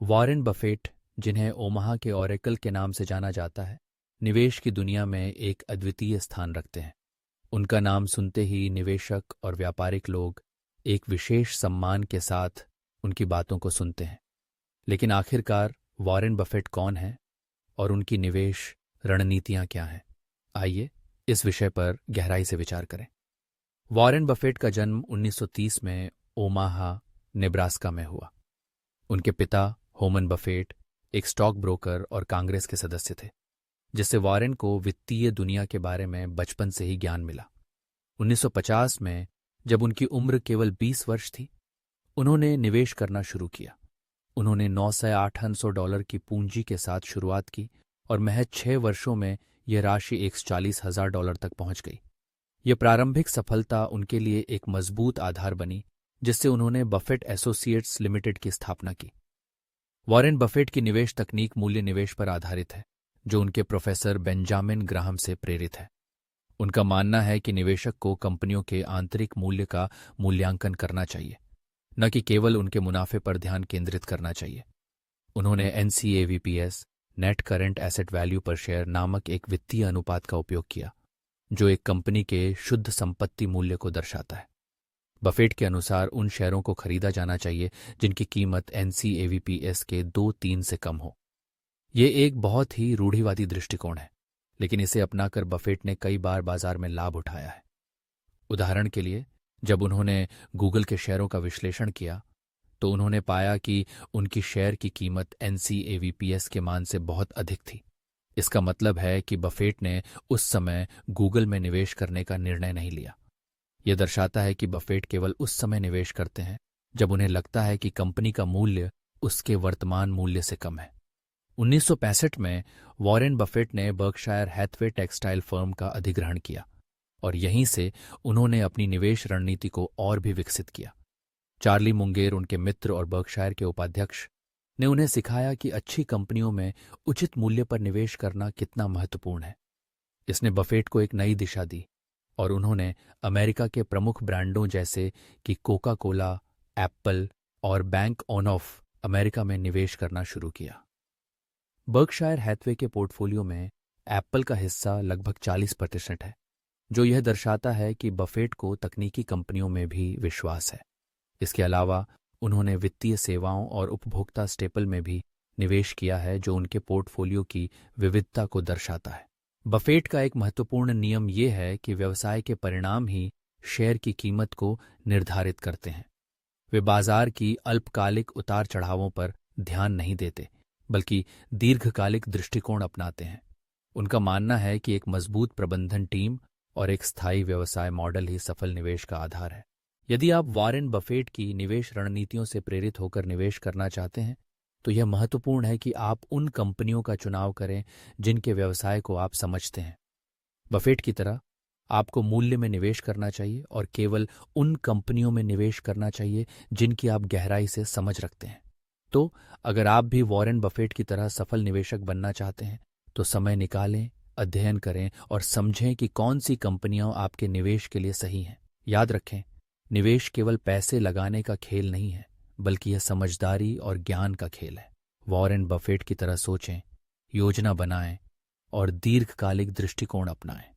Warren Buffett, जिन्हें Omaha के Oracle के नाम से जाना जाता है, निवेश की दुनिया में एक अद्वितीय स्थान रखते हैं। उनका नाम सुनते ही निवेशक और व्यापारिक लोग एक विशेष सम्मान के साथ उनकी बातों को सुनते हैं। लेकिन आखिरकार वॉरेन बफेट कौन है और उनकी निवेश रणनीतियां क्या हैं? आइए इस विषय पर गहराई से विचार करें। वॉरेन बफेट का जन्म 1930 में ओमाहा, नेब्रास्का में हुआ। उनके पिता होमन बफेट एक स्टॉक ब्रोकर और कांग्रेस के सदस्य थे, जिससे वॉरेन को वित्तीय दुनिया के बारे में बचपन से ही ज्ञान मिला। 1950 में जब उनकी उम्र केवल 20 वर्ष थी, उन्होंने निवेश करना शुरू किया। उन्होंने $900 की पूंजी के साथ शुरुआत की और महज 6 वर्षों में यह राशि $140,000 तक पहुंच गई। यह प्रारंभिक सफलता उनके लिए एक मजबूत आधार बनी, जिससे उन्होंने बफेट एसोसिएट्स लिमिटेड की स्थापना की। वॉरेन बफेट की निवेश तकनीक मूल्य निवेश पर आधारित है, जो उनके प्रोफेसर बेंजामिन ग्राहम से प्रेरित है। उनका मानना है कि निवेशक को कंपनियों के आंतरिक मूल्य का मूल्यांकन करना चाहिए, न कि केवल उनके मुनाफे पर ध्यान केंद्रित करना चाहिए। उन्होंने NCAVPS, net current asset value पर शेयर नामक एक वित्तीय अनुपात का उपयोग किया, जो एक कंपनी के शुद्ध संपत्ति मूल्य को दर्शाता है। बफेट के अनुसार उन शेयरों को खरीदा जाना चाहिए जिनकी कीमत NCAVPS के 2-3 से कम हो। ये एक बहुत ही रूढ़िवादी दृष्टिकोण है, लेकिन इसे अपनाकर बफेट ने कई बार बाजार में लाभ उठाया है। उदाहरण के लिए, जब उन्होंने गूगल के शेयरों का विश्लेषण किया, तो उन्होंने पाया कि उनकी शेयर की कीमत NCAVPS के मान से बहुत अधिक थी। इसका मतलब है कि बफेट ने उस समय गूगल में निवेश करने का निर्णय नहीं लिया। यह दर्शाता है कि बफेट केवल उस समय निवेश करते हैं जब उन्हें लगता है कि कंपनी का मूल्य उसके वर्तमान मूल्य से कम है। 1965 में वॉरेन बफेट ने बर्कशायर हैथवे टेक्सटाइल फर्म का अधिग्रहण किया और यहीं से उन्होंने अपनी निवेश रणनीति को और भी विकसित किया। चार्ली मुंगेर, उनके मित्र और बर्कशायर के उपाध्यक्ष, ने उन्हें सिखाया कि अच्छी कंपनियों में उचित मूल्य पर निवेश करना कितना महत्वपूर्ण है। इसने बफेट को एक नई दिशा दी और उन्होंने अमेरिका के प्रमुख ब्रांडों जैसे कि कोका कोला, एप्पल और बैंक ऑफ अमेरिका में निवेश करना शुरू किया। बर्कशायर हैथवे के पोर्टफोलियो में एप्पल का हिस्सा लगभग 40% है, जो यह दर्शाता है कि बफेट को तकनीकी कंपनियों में भी विश्वास है। इसके अलावा उन्होंने वित्तीय सेवाओं और उपभोक्ता स्टेपल में भी निवेश किया है, जो उनके पोर्टफोलियो की विविधता को दर्शाता है। बफेट का एक महत्वपूर्ण नियम यह है कि व्यवसाय के परिणाम ही शेयर की कीमत को निर्धारित करते हैं। वे बाजार की अल्पकालिक उतार चढ़ावों पर ध्यान नहीं देते, बल्कि दीर्घकालिक दृष्टिकोण अपनाते हैं। उनका मानना है कि एक मजबूत प्रबंधन टीम और एक स्थायी व्यवसाय मॉडल ही सफल निवेश का आधार है। यदि आप वॉरेन बफेट की निवेश रणनीतियों से प्रेरित होकर निवेश करना चाहते हैं, तो यह महत्वपूर्ण है कि आप उन कंपनियों का चुनाव करें जिनके व्यवसाय को आप समझते हैं। बफेट की तरह आपको मूल्य में निवेश करना चाहिए और केवल उन कंपनियों में निवेश करना चाहिए जिनकी आप गहराई से समझ रखते हैं। तो अगर आप भी वॉरेन बफेट की तरह सफल निवेशक बनना चाहते हैं, तो समय निकालें, अध्ययन करें और समझें कि कौन सी कंपनियां आपके निवेश के लिए सही हैं। याद रखें, निवेश केवल पैसे लगाने का खेल नहीं है, बल्कि यह समझदारी और ज्ञान का खेल है। वॉरेन बफेट की तरह सोचें, योजना बनाएं और दीर्घकालिक दृष्टिकोण अपनाएं।